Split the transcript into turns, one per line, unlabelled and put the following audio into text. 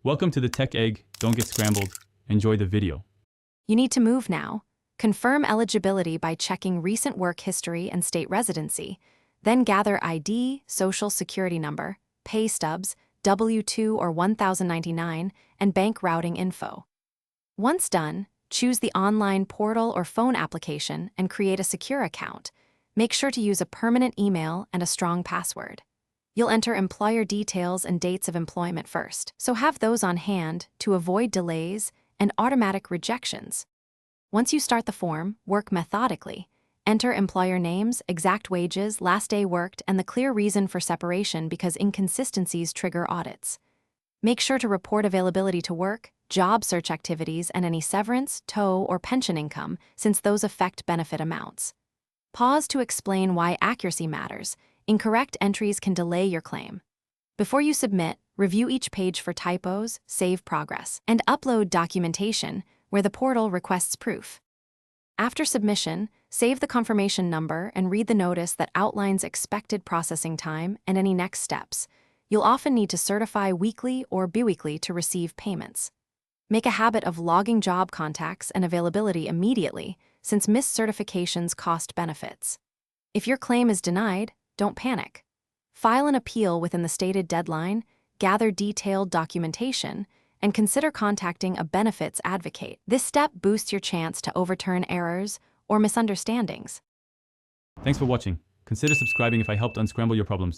Welcome to the Tech Egg. Don't get scrambled. Enjoy the video.
You need to move now. Confirm eligibility by checking recent work history and state residency. Then gather ID, social security number, pay stubs, W-2 or 1099, and bank routing info. Once done, choose the online portal or phone application and create a secure account. Make sure to use a permanent email and a strong password. You'll enter employer details and dates of employment first, so have those on hand to avoid delays and automatic rejections. Once you start the form, work methodically. Enter employer names, exact wages, last day worked, and the clear reason for separation because inconsistencies trigger audits. Make sure to report availability to work, job search activities, and any severance, tow, or pension income, since those affect benefit amounts. Pause to explain why accuracy matters. Incorrect entries can delay your claim. Before you submit, review each page for typos, save progress, and upload documentation where the portal requests proof. After submission, save the confirmation number and read the notice that outlines expected processing time and any next steps. You'll often need to certify weekly or biweekly to receive payments. Make a habit of logging job contacts and availability immediately, since missed certifications cost benefits. If your claim is denied, don't panic. File an appeal within the stated deadline, gather detailed documentation, and consider contacting a benefits advocate. This step boosts your chance to overturn errors or misunderstandings.
Thanks for watching. Consider subscribing if I helped unscramble your problems.